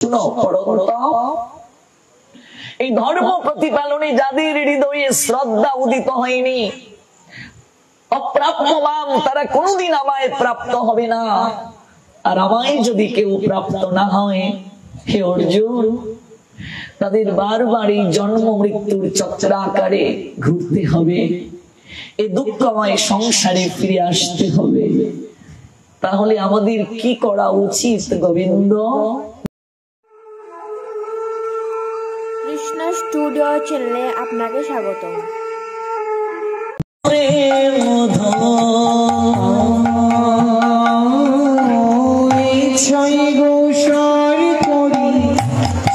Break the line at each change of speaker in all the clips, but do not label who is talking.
শুনো এই ধর্ম প্রতিপালনে যাদের হৃদয়ে শ্রদ্ধা উদিত হয়নি, অপ্রাপ্যবান, তারা কোনদিন আমায় প্রাপ্ত হবে না। আর আমায় যদি কেউ প্রাপ্ত না হয়, হে অর্জুন, তাদের বারবার এই জন্ম মৃত্যুর চক্রাকারে ঘুরতে হবে, এই দুঃখময় সংসারে ফিরে আসতে হবে। তাহলে আমাদের কি করা উচিত গোবিন্দ?
কৃষ্ণ স্টুডিও চ্যানেলে আপনাকে স্বাগতম।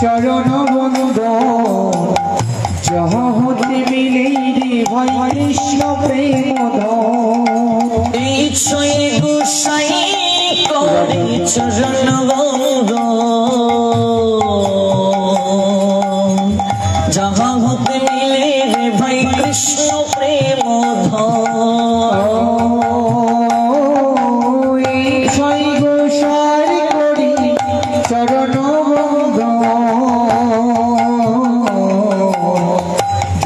চরণ বন্ধ যাহা হতে মিলে রে ভাই কৃষ্ণ প্রেম
ইচ্ছয় গোসাই করে চরণ বন্ধ যাহা হতে মিলে রে ভাই কৃষ্ণ প্রেম
ইচ্ছয় গোসাই করি চরণ বন্ধ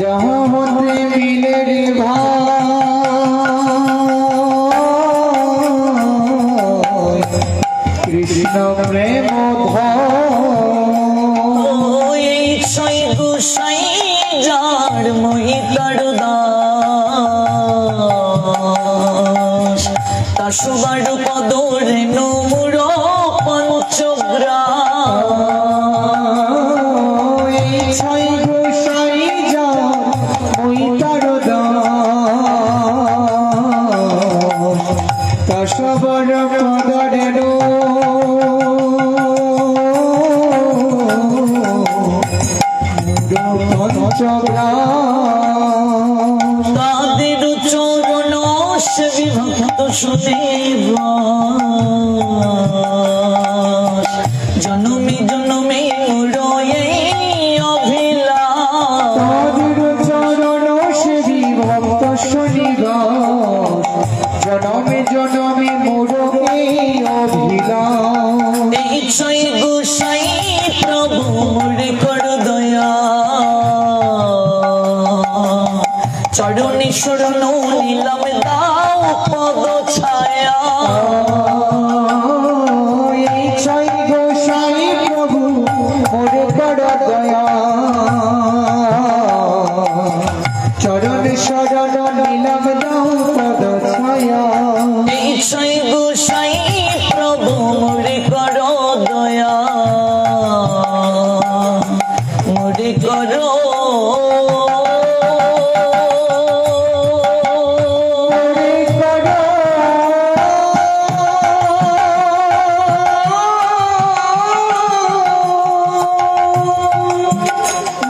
যাহা হতে মিলে রে ভাই কৃষ্ণ প্রেম
ইচ্ছয় গোসাই যার মোহিতার দাস তার সুবার পদরে নমুর পঞ্চগ্রা
ছয় গোসাই যা ওই তার দশবর পদরে পঞ্চগ্রা
তাদের চরণ সে বিভক্ত সুদেব জনমে জনমে রয়ে অভিলাষ
তাদের চরণ সে বিভক্ত শনিগ জনমে জনমে মোর অভিলাষ
ইচ্ছাই গোসাই প্রভু মোরে কর দয়া চরণে শরণ নিলাম দাও পদ ছায়া
ছয় গোসাই প্রভু মোরে কর দয়া চরণ শরণ নিলাম দাও পদ ছায়া
ইচ্ছাই গোসাই প্রভু মোরে কর দয়া মোরে কর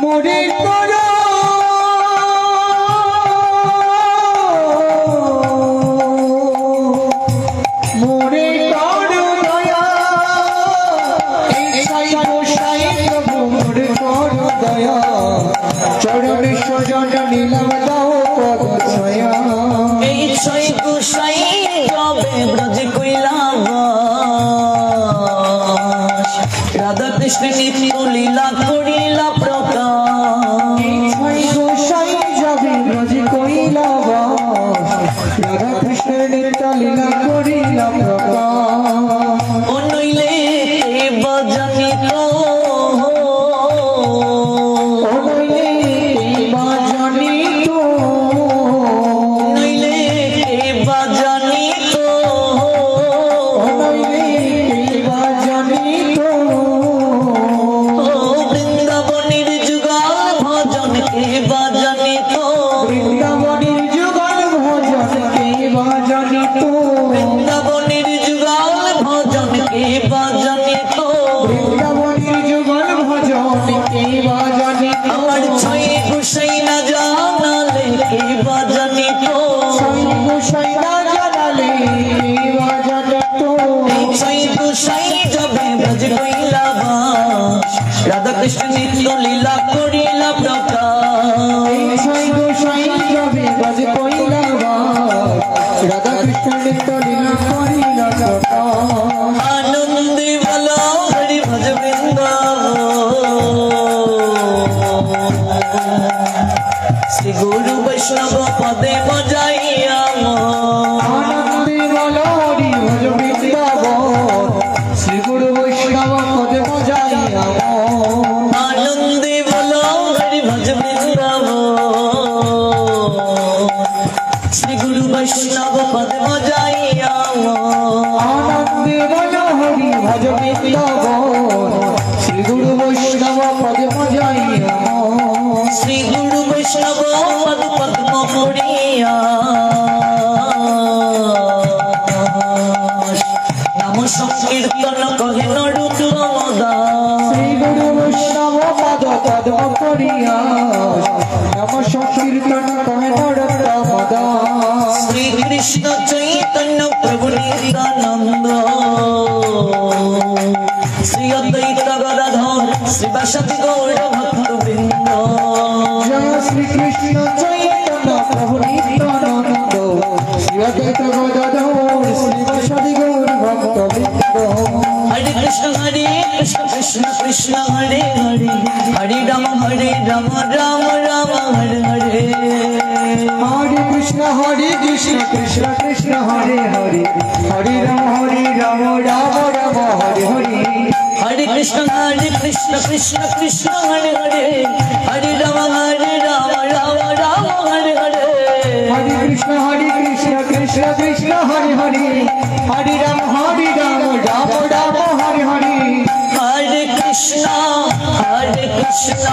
মোরে কর মোরে কর দয়া ছয় গোসাই প্রভু মোরে কর দয়া চরণ সজন নিলাম দাও পদ ছায়া
এই ছয় গোসাই যাবে ব্রজ কইলাম রাধা কৃষ্ণ নিত্য লীলা করিলা প্রকাশ
ছয় গোসাই যাবে ব্রজ কইলা রাধা কৃষ্ণের নিত্য লীলা করিলা প্রকাশ
ও নইলে বাজানি তো নইলে বাজানি তো বৃন্দাবনের যুগল ভজন কে বাজানি তো
বৃন্দাবনের যুগল ভজন কে বাজানি তো
বৃন্দাবনের যুগল ভজন কে বাজানি তো
বৃন্দাবনের যুগল ভজন কে বাজানি তো
আমার ছয় গোসাই না জানালে কে বাজানি তো
গোসাই না জানালে কে বাজানি তো
ছয় গোসাই যাবে ব্রজ কইলা বাস রাধা কৃষ্ণ নিত্য লীলা করিলা প্রকাশ
ছয় গোসাই যাবে ব্রজ কইলা রাধা কৃষ্ণ নিত্য লীলা করিলা প্রকাশ
আনন্দে বলো হরি ভজ বৃন্দা শ্রী গুরু বৈষ্ণব পদে মজাইয়া
আনন্দে বলো হরি ভজ বৃন্দাবন শ্রী গুরু বৈষ্ণব পদে মজাইয়া
আনন্দে বলো হরি ভজ বৃন্দাবন শ্রী গুরু বৈষ্ণব পদে মজাইয়া
আনন্দে বলো হরি ভজ বৃন্দাবন শ্রী গুরু বৈষ্ণব পদে মজাইয়া
শ্রী গুরু বৈষ্ণব পদ পদ্ম করিয়া নাম সংকীর্তন কহে নরুত্তম দাস
শ্রী গুরু বৈষ্ণব পদ পদ্ম করিয়া নাম সংকীর্তন কহে নরোত্তম দাস
শ্রী কৃষ্ণ চৈতন্য প্রভু নিত্যানন্দ শ্রী অদ্বৈত গদাধর শ্রীবাসাদি গৌর ভক্তবৃন্দ
জয় শ্রী কৃষ্ণ চৈতন্য প্রভু নিত্যানন্দ শ্রী অদ্বৈত গদাধর শ্রীবাসাদি গৌর ভক্তবৃন্দ
হরে কৃষ্ণ কৃষ্ণ কৃষ্ণ হরে হরে হরে রাম রাম রাম হরে হরে
হরে কৃষ্ণ কৃষ্ণ কৃষ্ণ হরে হরে হরে রাম রাম রাম হরে হরে
হরে কৃষ্ণ কৃষ্ণ কৃষ্ণ হরে হরে হরে রাম রাম রাম হরে হরে
হরে কৃষ্ণ কৃষ্ণ কৃষ্ণ হরে হরে হরে রাম রাম রাম হরে হরে
হরে কৃষ্ণ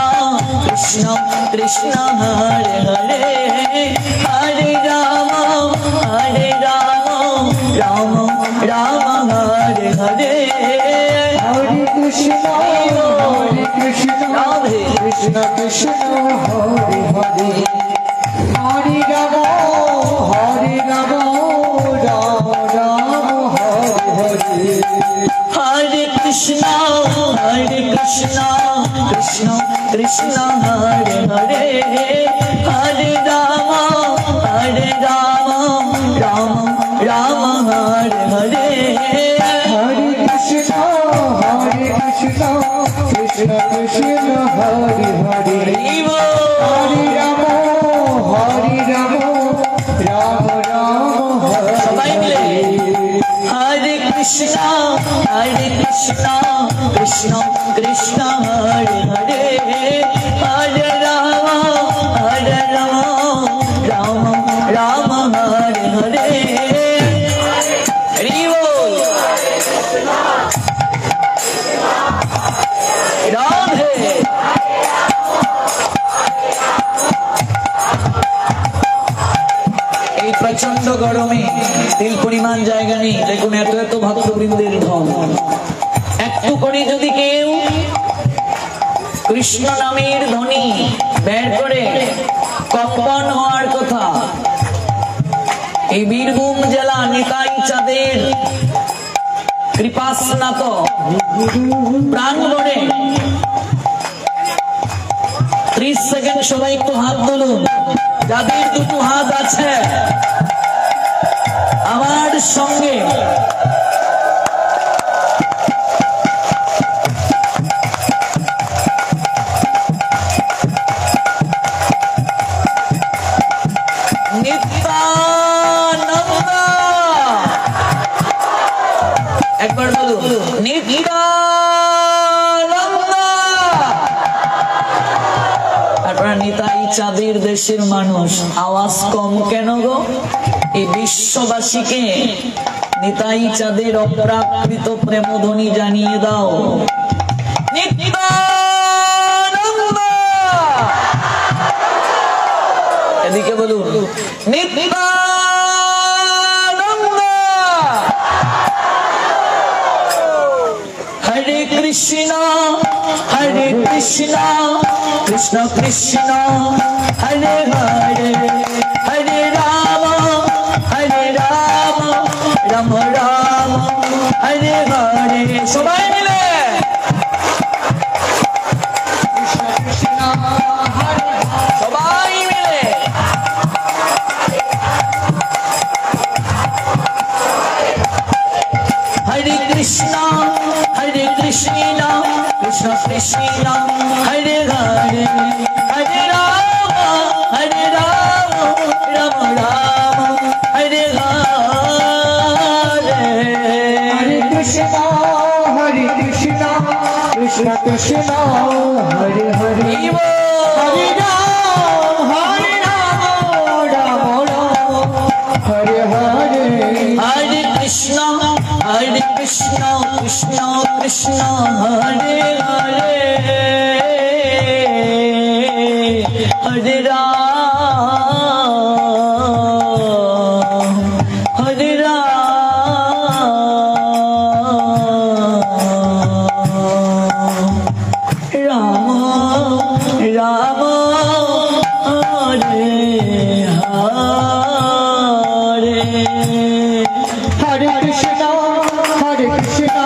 কৃষ্ণ কৃষ্ণ হরে হরে হরে রাম রাম রাম হরে হরে
হরে কৃষ্ণ
রাধে
কৃষ্ণ কৃষ্ণ হরে হরে হরে রাম রাম রাম হরে হরে
হরে কৃষ্ণ কৃষ্ণ কৃষ্ণ হরে হরে হরে রাম রাম রাম হরে হরে
হরে কৃষ্ণ কৃষ্ণ কৃষ্ণ হরে হরে
শিব
হরে রাম রাম রাম হরে
সবাই মিলে
হরে
হরে কৃষ্ণ কৃষ্ণ কৃষ্ণ হরে হরে হরে রাম রাম রাম হরে হরে হরি বল রাধে এই প্রচন্ড গরমে তিল পরিমাণ জায়গা নেই দেখুন এত এত ভক্তবৃন্দের ঢল একটু করে যদি কেউ কৃষ্ণ নামের ধ্বনি বের করে কম্পন হওয়ার কথা এই বীরভূম জেলা নিতাই চাঁদের কৃপাস্নাত প্রাঙ্গণে 30 সেকেন্ড সবাই একটু হাত তুলুন যাদের দুটো হাত আছে আমার সঙ্গে নিত্যানন্দ একবার বলুন নিত্যানন্দ আপনারা নিতাই চাঁদের দেশের মানুষ আওয়াজ কম কেন গো এই বিশ্ববাসীকে নিতাই চাঁদের অপ্রাকৃত প্রেমধ্বনি জানিয়ে দাও নিত্যানন্দ এদিকে বলুন নিত্যানন্দ হরে কৃষ্ণ কৃষ্ণ কৃষ্ণ হরে হরে হরে রাম রাম রাম হরে হরে সবাই মিলে সবাই মিলে হরে কৃষ্ণ কৃষ্ণ কৃষ্ণ হরে হরে হরে রাম রাম রাম হরে হরে
হরে কৃষ্ণ কৃষ্ণ কৃষ্ণ হরে হরে হরে রাম রাম রাম হরে হরে
হরে কৃষ্ণ কৃষ্ণ কৃষ্ণ হরে হরে হরে রাম হরে রাম রাম হরে হরে
হরে কৃষ্ণ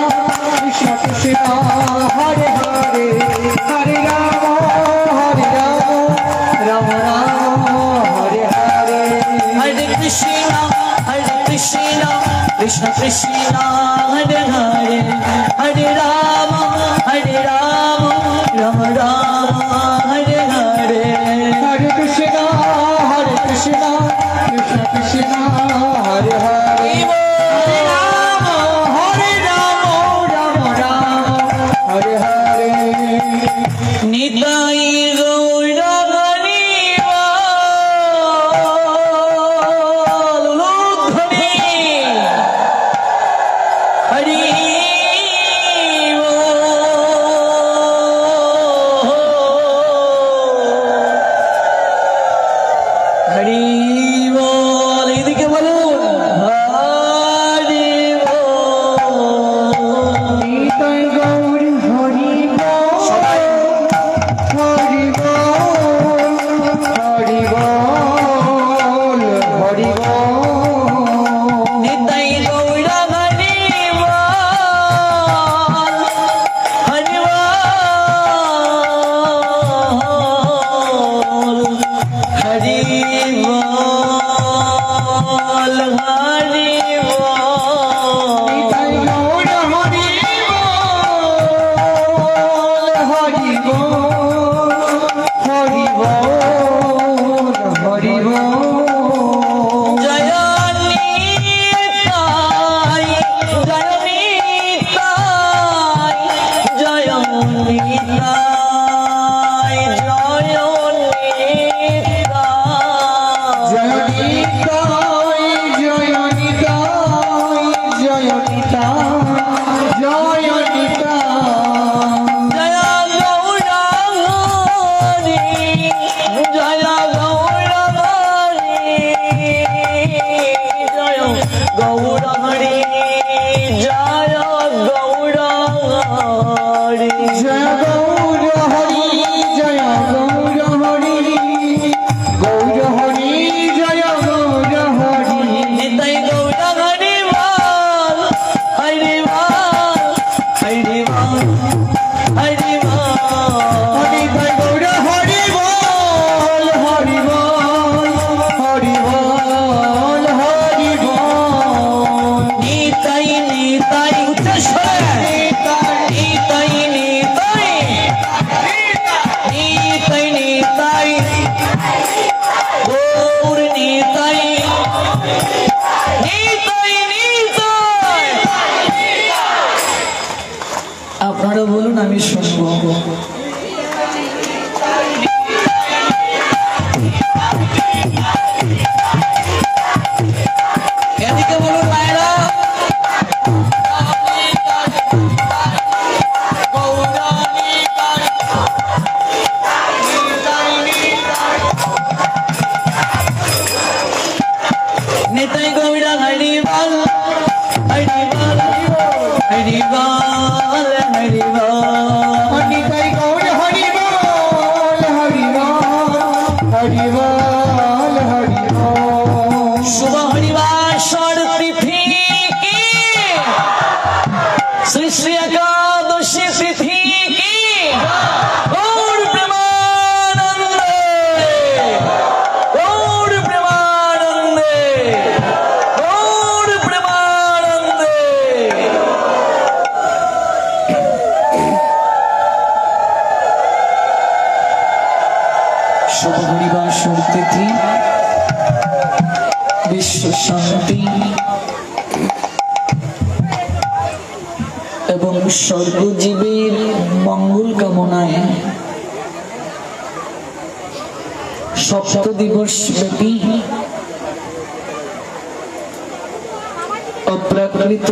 কৃষ্ণ কৃষ্ণ হরে হরে হরে রাম রাম রাম হরে হরে
হরে কৃষ্ণ কৃষ্ণ কৃষ্ণ হরে হরে হরে রাম রাম রাম হরে হরে
হরে কৃষ্ণ কৃষ্ণ কৃষ্ণ হরে হরে হরে রাম রাম রাম হরে হরে
নিতাই গৌর হরি হরি বল এদিকে বলুন হরি
নিতাই গৌর হরি
সবাই
হরি হরি হরি
নিতাই গৌর হরি হরি বল হরি
নিতাই গৌর হরি হরি হরি হরি
জয় নিতাই জয় নিতাই জয় নিতাই জয় নিতাই জয় গৌর হরি জয় গৌর হরি
জয় গৌর হরি জয় গৌর হরি গৌর হরি জয় গৌর হরি
নিতাই গৌর হরি বল হরি বল হরি বল হরি বল
নিতাই গৌর হরি বল হরি বল হরি বল হরি বল
নিতাই নিতাই উচ্চস্বরে নিতাই নিতাই शुभ हरिवासर तिथि विश्व शांति एवं सर्वजीवेर मंगल कामनाय सप्त दिवस व्यापी अप्राकृत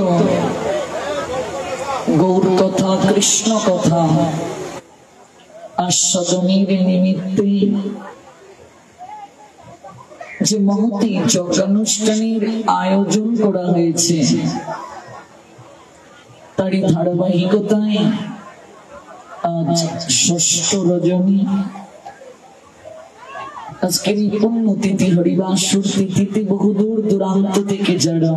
गौर कथा कृष्ण कथा आस्वादनेर निमित्ते যে মহতি যজ্ঞানুষ্ঠানের আয়োজন করা হয়েছে তারই ধারাবাহিকতায় আজ ষষ্ঠ রজনী আজকের এই পুণ্যতিথি হরিবাসর তিথিতে বহুদূর দূরান্ত থেকে যারা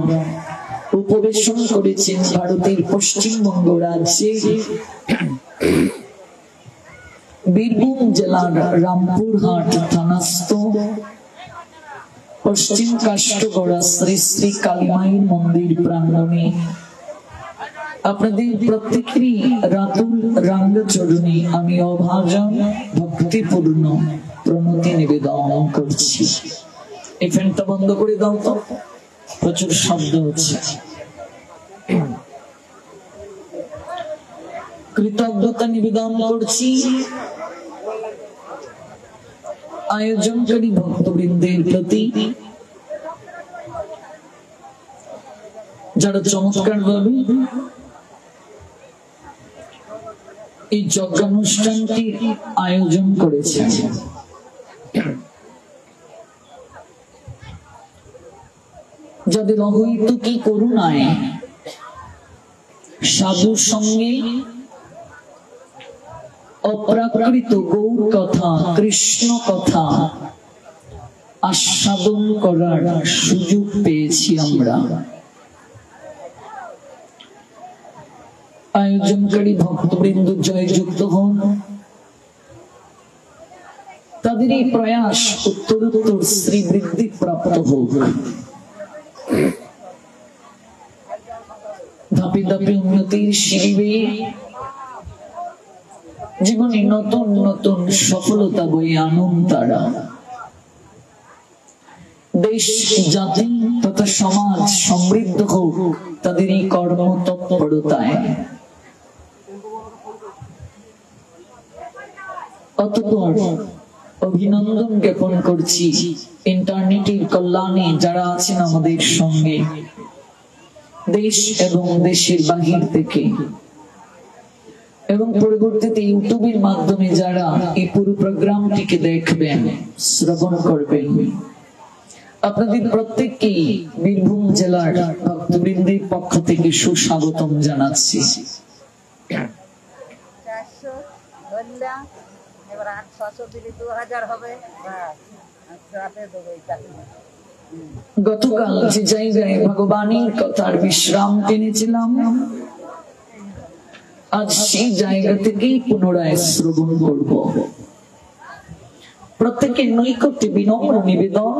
উপবেশন করেছেন ভারতের পশ্চিমবঙ্গ রাজ্যের বীরভূম জেলার রামপুরহাট থানাস্থ পশ্চিম কাষ্টগড়া শ্রী শ্রী কালীমায়ের মন্দির প্রাঙ্গণে আপনাদের প্রত্যেকেরই রাতুল রাঙ্গচরণে আমি অভাজন ভক্তিপূর্ণ প্রণতি নিবেদন করছি। এই ফ্যানটা বন্ধ করে দাও তো, প্রচুর শব্দ হচ্ছে। কৃতজ্ঞতা নিবেদন করছি আয়োজনকারী ভক্তবৃন্দের প্রতি, যারা চমৎকার ভাবে এই যজ্ঞানুষ্ঠানটি আয়োজন করেছে। যাদের অহৈতুকী করুণায় সাধুর সঙ্গে অপ্রাকৃত গৌর কথা কৃষ্ণ কথা আস্বাদন করার সুযোগ পেয়েছি আমরা। আয়োজনকারী ভক্তবৃন্দ জয়যুক্ত হন, তাদের এই প্রয়াস উত্তরোত্তর শ্রীবৃদ্ধি প্রাপ্ত হোক। ধাপে ধাপে উন্নতির সিঁড়ি বেয়ে জীবনে নতুন নতুন সফলতা বয়ে আনুন তারা। দেশ জাতি তথা সমাজ সমৃদ্ধ হোক তাদের এই কর্ম তৎপরতায়। অতঃপর অভিনন্দন জ্ঞাপন করছি ইন্টারনেটের কল্যাণে যারা আছেন আমাদের সঙ্গে দেশ এবং দেশের বাহির থেকে, এবং পরবর্তীতে ইউটিউবের মাধ্যমে যারা এই পুরো প্রোগ্রামটিকে দেখবেন শ্রবণ করবেন। আপনাদের প্রত্যেককেই বীরভূম জেলার ভক্তবৃন্দের পক্ষ থেকে সুস্বাগতম জানাচ্ছি। গতকাল যে জায়গায় ভগবানের কথার বিশ্রাম টেনেছিলাম, আজ সেই জায়গা থেকেই পুনরায় শ্রবণ করব। প্রত্যেকের নৈকট্যে বিনম্র নিবেদন,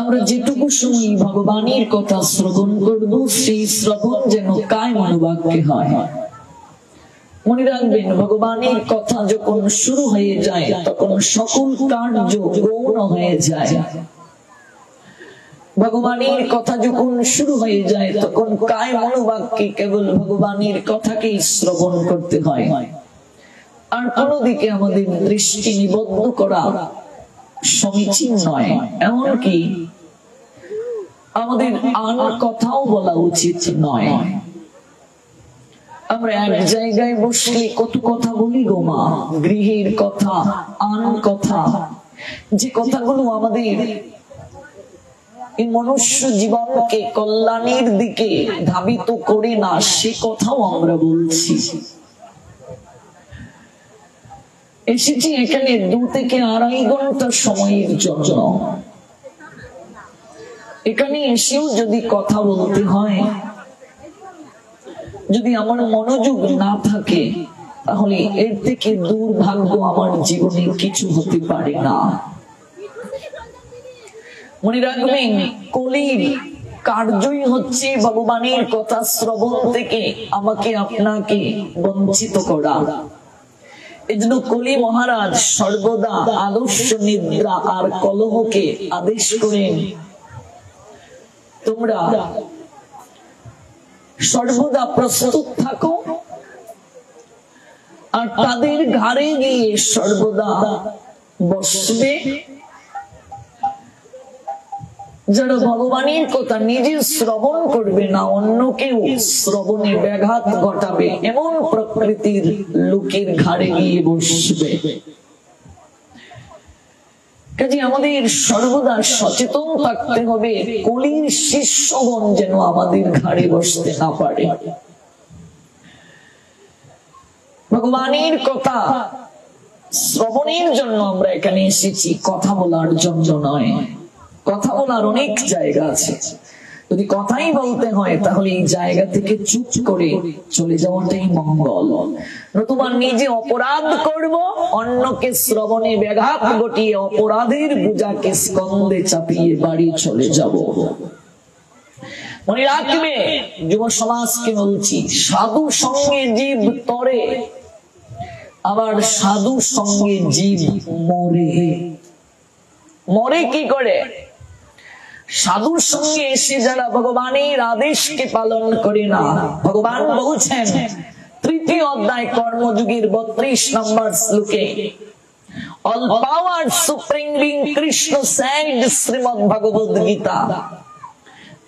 আমরা যেটুকু সময় ভগবানের কথা শ্রবণ করব সেই শ্রবণ যেন কায় মনোবাক্যে হয়। মনে রাখবেন, ভগবানের কথা যখন শুরু হয়ে যায় তখন সকল কার্য গৌণ হয়ে যায়। ভগবানের কথা যখন শুরু হয়ে যায় তখন কায় মনোবাক্যে কেবল ভগবানের কথাকেই শ্রবণ করতে হয়, আর কোনো দিকে আমাদের দৃষ্টি নিবদ্ধ করা সমীচীন নয়। এমনকি আমাদের আন কথাও বলা উচিত নয়। আমরা এক জায়গায় বসলে কত কথা বলি গো মা, গৃহের কথা, আন কথা, যে কথাগুলো আমাদের এই মনুষ্য জীবনকে কল্যাণের দিকে ধাবিত করে না, সে কথাও আমরা বলছি। এসেছি এখানে 2 থেকে 2.5 ঘন্টা সময়ের জন্য। এখানে এসেও যদি কথা বলতে হয়, যদি আমার মনোযোগ না থাকে, তাহলে এর থেকে দুর্ভাগ্য আমার জীবনে কিছু হতে পারে না। মনে রাখবেন, কলির কার্যই হচ্ছে ভগবানের কথা শ্রবণ থেকে আমাকে আপনাকে বঞ্চিত করা। এজন্য কলি মহারাজ সর্বদা আলস্য নিদ্রা আর কলহকে আদেশ করেন, তোমরা সর্বদা প্রস্তুত থাকো আর তাদের ঘাড়ে গিয়ে সর্বদা বসবে যারা ভগবানের কথা নিজে শ্রবণ করবে না, অন্য কেউ শ্রবণে ব্যাঘাত ঘটাবে এমন প্রকৃতির লোকের ঘাড়ে গিয়ে বসবে। কাজে আমাদের সর্বদা সচেতন থাকতে হবে কলির শিষ্যগণ যেন আমাদের ঘাড়ে বসতে না পারে। ভগবানের কথা শ্রবণের জন্য আমরা এখানে এসেছি, কথা বলার জন্য নয়। কথা বলার অনেক জায়গা আছে, যদি কথাই বলতে হয় তাহলে এই জায়গা থেকে চুপ করে চলে যাওয়াটাই মঙ্গল। নতুবা নিজে অপরাধ করব, অন্যকে শ্রবণে ব্যাঘাত ঘটিয়ে অপরাধের বোঝাকে স্কন্ধে চাপিয়ে বাড়ি চলে যাব। মনে রাখবে যুব সমাজকে বলছি, সাধু সঙ্গে জীব তরে, আবার সাধু সঙ্গে জীব মরে। মরে কি করে? সাধুর সঙ্গে এসে যারা ভগবানের আদেশকে পালন করে না, ভগবান বলছেন তৃতীয় অধ্যায় কর্মযোগের 32 নম্বর শ্লোকে, all power supreme being Krishna said, Srimad Bhagavad Gita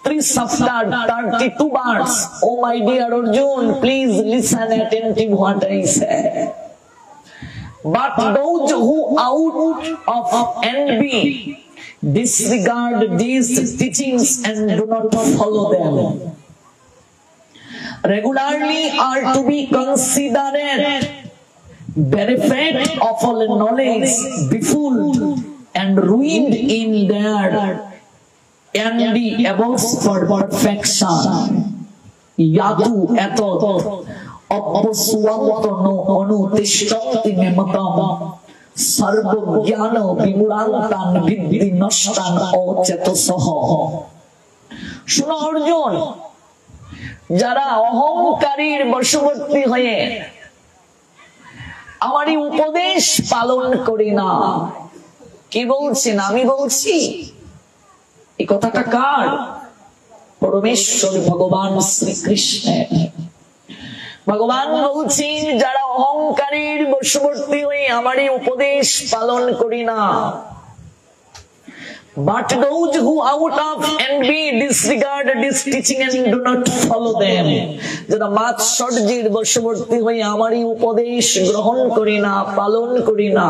3 chapter 32 verse. Oh my dear Arjun, please listen attentive what I say. But those who out of envy disregard these teachings and do not follow them regularly are to be considered benefit of all knowledge, befooled and ruined in their endeavors for perfection. Yatu etot অপস্বন্তনো অনুতিষ্ঠন্তি মেমতম সর্বজ্ঞান বিমূঢ়ান্তান বিদ্ধি নষ্টান অচেতসঃ। শুনো অর্জুন, যারা অহংকারীর বশবর্তী হয়ে আমারই উপদেশ পালন করি না, কি বলছেন? আমি বলছি। এই কথাটা কার? পরমেশ্বর ভগবান শ্রীকৃষ্ণের। ভগবান বলছেন যারা অহংকারের বশবর্তী হয়ে আমারই উপদেশ পালন করি না, but those who out of envy disregard this teaching and do not follow them, যারা মাৎসর্যের বশবর্তী হয়ে আমারই উপদেশ গ্রহণ করি না, পালন করি না,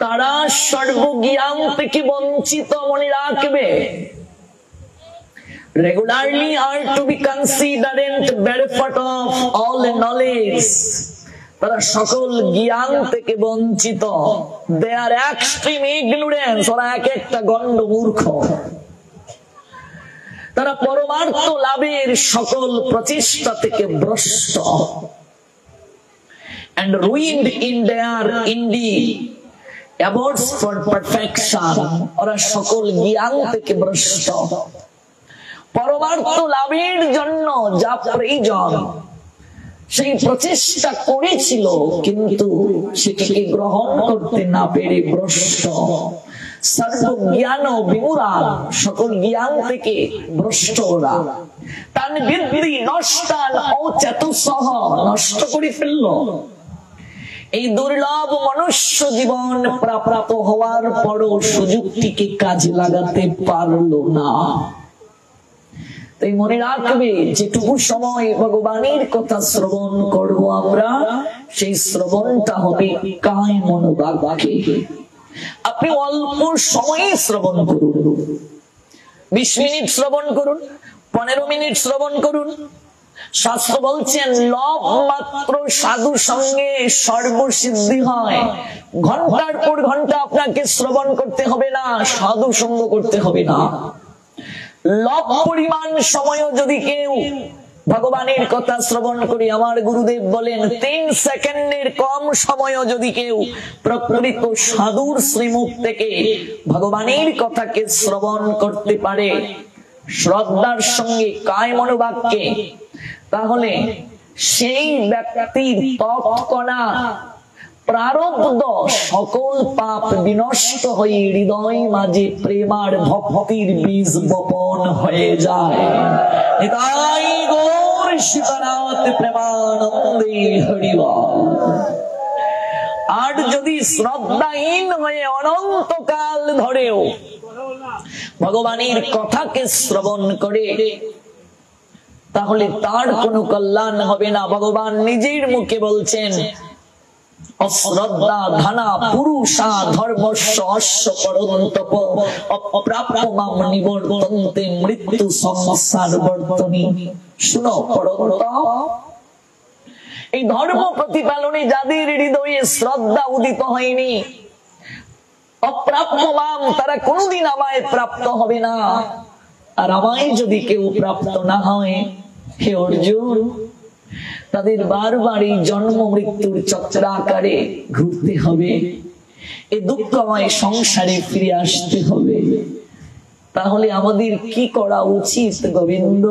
তারা সর্বজ্ঞান থেকে বঞ্চিত। মনে রাখবে, regularly are to be considered benefit of all knowledge, তারা সকল জ্ঞান থেকে বঞ্চিত। they are extreme ignorance, ওরা এক একটা গণ্ড মূর্খ। তারা পরমার্থ লাভের সকল প্রচেষ্টা থেকে ভ্রষ্ট and ruined in their endeavors for perfection, ওরা সকল জ্ঞান থেকে ভ্রষ্ট। পরমার্থ লাভের জন্য যা প্রয়োজন সেই প্রচেষ্টা করেছিল, কিন্তু সেটাকে গ্রহণ করতে না পেরে ভ্রষ্ট। সর্বজ্ঞান বিমূঢ়ান, সকল জ্ঞান থেকে ভ্রষ্ট ওরা। তান বিদ্ধি নষ্টান অচেতসঃ, নষ্ট করে ফেলল। এই দুর্লভ মনুষ্য জীবন প্রাপ্ত হওয়ার পরও সুযোগটিকে কাজে লাগাতে পারল না। তাই মনে রাখবে, যেটুকু সময় ভগবানের কথা শ্রবণ করব আমরা, সেই শ্রবণটা হবে কায় মনোবাক্যে। আপনি অল্প সময়ে শ্রবণ করুন, 20 মিনিট শ্রবণ করুন, 15 মিনিট শ্রবণ করুন। শাস্ত্র বলছেন লভ মাত্র সাধু সঙ্গে সর্বসিদ্ধি হয়। ঘন্টার পর ঘন্টা আপনাকে শ্রবণ করতে হবে না, সাধু সঙ্গ করতে হবে না। লভ পরিমাণ সময়ও যদি কেউ ভগবানের কথা শ্রবণ করি, আমার গুরুদেব বলেন 3 সেকেন্ডের কম সময়ও যদি কেউ প্রকৃত সাধুর শ্রীমুখ থেকে ভগবানের কথাকে শ্রবণ করতে পারে শ্রদ্ধার সঙ্গে কায় মনোবাক্যে, তাহলে সেই ব্যক্তির তৎক্ষণা প্রারব্ধ সকল পাপ বিনষ্ট হয়ে হৃদয় মাঝে প্রেমার ভক্তির বীজ বপন হয়ে যায়। নিতাই গৌর সীতানাথ প্রেমানন্দে হরি বল। আর যদি শ্রদ্ধাহীন হয়ে অনন্তকাল ধরেও ভগবানের কথাকে শ্রবণ করে, তাহলে তার কোনো কল্যাণ হবে না। ভগবান নিজের মুখে বলছেন, অশ্রদ্ধা ধনা পুরুষা ধর্মস্য অশ্ব পরন্তপ অপ্রাপ্য মাম নিবর্তন্তে মৃত্যু সংসার বর্তনী। শুনো পরন্ত, এই ধর্ম প্রতিপালনে যাদের হৃদয়ে শ্রদ্ধা উদিত হয়নি, অপ্রাপ্য মাম, তারা কোনদিন আমায় প্রাপ্ত হবে না। আর আমায় যদি কেউ প্রাপ্ত না হয়, হে অর্জুন, তাদের বারবার এই জন্ম মৃত্যুর চক্রাকারে ঘুরতে হবে, এই দুঃখময় সংসারে ফিরে আসতে হবে। তাহলে আমাদের কি করা উচিত গোবিন্দ?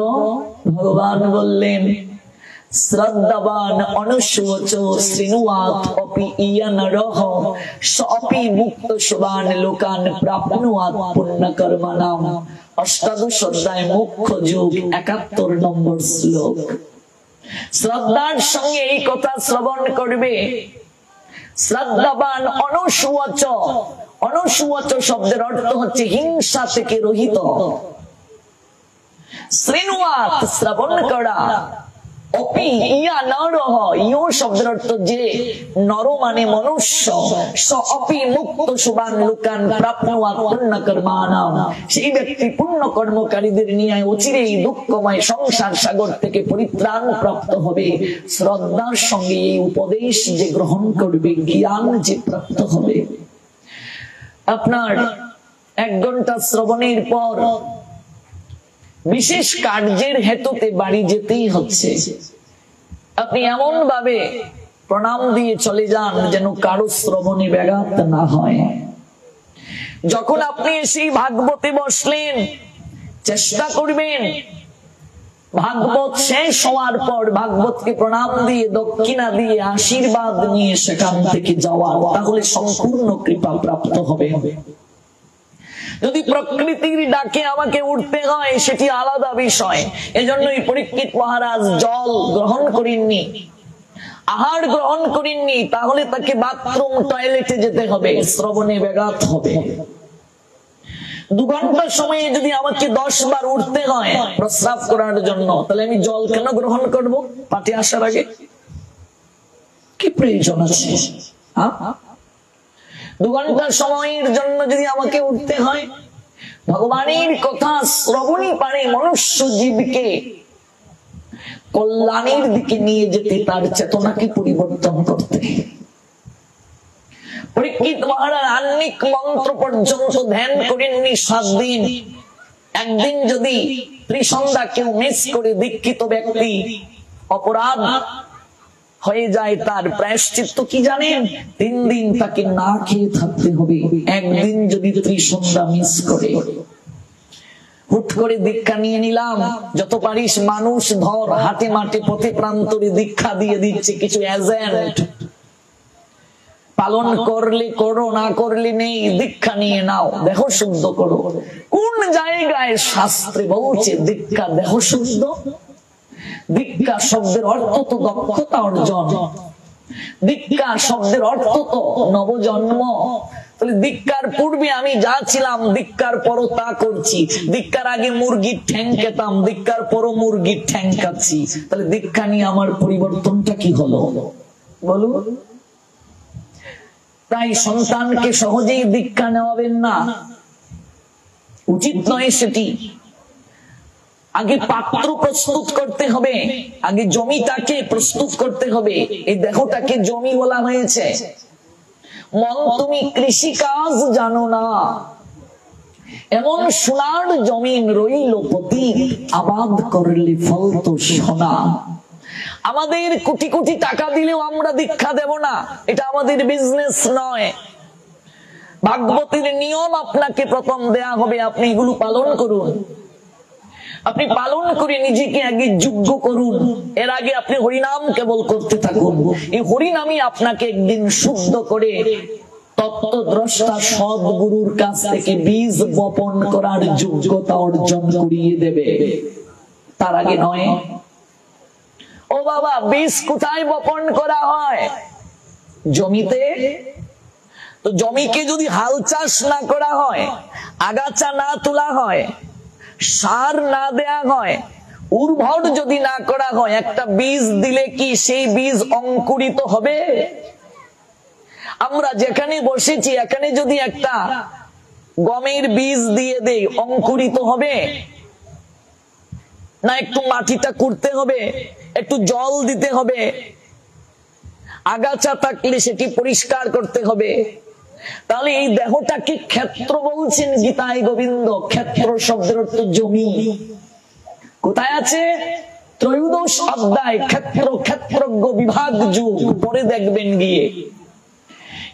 ভগবান বললেন, শ্রদ্ধাবান অনুশোচ শৃণুয়াত অপি ইয়নরহ সপি মুক্ত শুভান লোকান প্রাপ্নুয়াত পুণ্যকর্মণাম। অষ্টাদশ অধ্যায় মুখ্য যোগ 71 নম্বর শ্লোক। শ্রদ্ধার সঙ্গে এই কথা শ্রবণ করবে। শ্রদ্ধাবান অনুশোচ, অনুশোচ শব্দের অর্থ হচ্ছে হিংসা থেকে রহিত। শৃণুয়াত শ্রবণ করা, অপি ইয়া নরহ, ইয় শব্দের অর্থ যে নর মানে মনুষ্য, স অপি মুক্ত শুভান লোকান প্রাপ্নুয়াত পুণ্যকর্মণাম, সেই ব্যক্তি পুণ্য কর্মকারীদের নিয়ে অচিরেই দুঃখময় সংসার সাগর থেকে পরিত্রাণ প্রাপ্ত হবে। শ্রদ্ধার সঙ্গে এই উপদেশ যে গ্রহণ করবে, জ্ঞান যে প্রাপ্ত হবে। আপনার 1 ঘন্টা শ্রবণের পর বিশেষ কার্যের হেতুতে বাড়ি যেতেই হচ্ছে, আপনি এমন ভাবে প্রণাম দিয়ে চলে যান যেন কারো শ্রবণে ব্যাঘাত না হয়। যখন আপনি সেই ভাগবতে বসলেন, চেষ্টা করবেন ভাগবত শেষ হওয়ার পর ভাগবতকে প্রণাম দিয়ে, দক্ষিণা দিয়ে, আশীর্বাদ নিয়ে সেখান থেকে যাওয়া, তাহলে সম্পূর্ণ কৃপা প্রাপ্ত হবে। যদি প্রকৃতির ডাকে আমাকে উঠতে হয়, সেটি আলাদা বিষয়। এজন্যই পরীক্ষিত মহারাজ জল গ্রহণ করেননি, আহার গ্রহণ করেননি, তাহলে তাকে বাথরুম টয়লেটে যেতে হবে, শ্রবণে ব্যাঘাত হবে। 2 ঘন্টা সময়ে যদি আমাকে 10 বার উঠতে হয় প্রস্রাব করার জন্য, তাহলে আমি জল কেন গ্রহণ করব পাঠে আসার আগে? কি প্রয়োজন আছে? 2 ঘন্টা সময়ের জন্য যদি আমাকে উঠতে হয়, ভগবানের কথা শ্রবণই পারে মনুষ্য জীবকে কল্যাণের দিকে নিয়ে যেতে, তার চেতনাকে পরিবর্তন করতে। পরীক্ষিত মহারাজ আন্নিক মন্ত্র পর্যন্ত ধ্যান করেননি 7 দিন। একদিন যদি ত্রিসন্ধ্যা কেউ মিস করে, দীক্ষিত ব্যক্তি অপরাধ হয়ে যায়, তার প্রায়শ্চিত্ত কি জানেন? 3 দিন তাকে না খেয়ে থাকতে হবে। একদিন যদি ত্রিসন্ধ্যা মিস করে, হুট করে দীক্ষা নিয়ে নিলাম, যত পারিস মানুষ ধর, হাটে মাঠে পথে প্রান্তরে দীক্ষা দিয়ে দিচ্ছে কিছু এজেন্ট, পালন করলে করো, না করলে নেই, দীক্ষা নিয়ে নাও, দেহ শুদ্ধ করো। কোন জায়গায় শাস্ত্রে বলছে দীক্ষা দেহ শুদ্ধ? দীক্ষা শব্দের অর্থ তো দক্ষতা অর্জন, দীক্ষা শব্দের অর্থ তো নবজন্ম। তাহলে দীক্ষার পূর্বে আমি যা ছিলাম, দীক্ষার পরও তা করছি। দীক্ষার আগে মুরগির ঠ্যাং খেতাম, দীক্ষার পরও মুরগির ঠ্যাং খাচ্ছি। তাহলে দীক্ষা নিয়ে আমার পরিবর্তনটা কি হলো বলুন? তাই সন্তানকে সহজেই দীক্ষা নেওয়াবেন না, উচিত নয় সেটি। আগে পাত্র প্রস্তুত করতে হবে, আগে জমিটাকে প্রস্তুত করতে হবে। এই দেহটাকে জমি বলা হয়েছে। মন তুমি কৃষি কাজ জানো না, এমন সোনার জমিন রইল পতি, আবাদ করলে ফল তো সোনা। আমাদের কোটি কোটি টাকা দিলেও আমরা দীক্ষা দেব না, এটা আমাদের বিজনেস নয়। ভাগবতের নিয়ম আপনাকে প্রথম দেয়া হবে, আপনি এগুলো পালন করুন। আপনি পালন করে নিজেকে আগে যোগ্য করুন, এর আগে আপনি হরিনাম কেবল করতে থাকুন। এই হরিনামই আপনাকে একদিন শুদ্ধ করে তত্ত্বদ্রষ্টা সদ্গুরুর কাছ থেকে বীজ বপন করার যোগ্যতা অর্জন করিয়ে দেবে, তার আগে নয়। ও বাবা, বীজ কোথায় বপন করা হয়? জমিতে। তো জমিকে যদি হাল চাষ না করা হয়, আগাছা না তোলা হয়, সার না দেয়া হয়, উর্বর যদি না করা হয়, একটা বীজ দিলে কি সেই বীজ অঙ্কুরিত হবে? আমরা যেখানে বসেছি এখানে যদি একটা গমের বীজ দিয়ে দেই, অঙ্কুরিত হবে না? একটু মাটিটা করতে হবে, একটু জল দিতে হবে, আগাছা থাকলে সেটি পরিষ্কার করতে হবে। তাহলে এই দেহটাকে ক্ষেত্র বলছেন গীতায় গোবিন্দ। ক্ষেত্র শব্দের অর্থ জমি। কোথায় আছে? ত্রয়োদশ অধ্যায় ক্ষেত্র ক্ষেত্রজ্ঞ বিভাগ যোগ, পরে দেখবেন গিয়ে।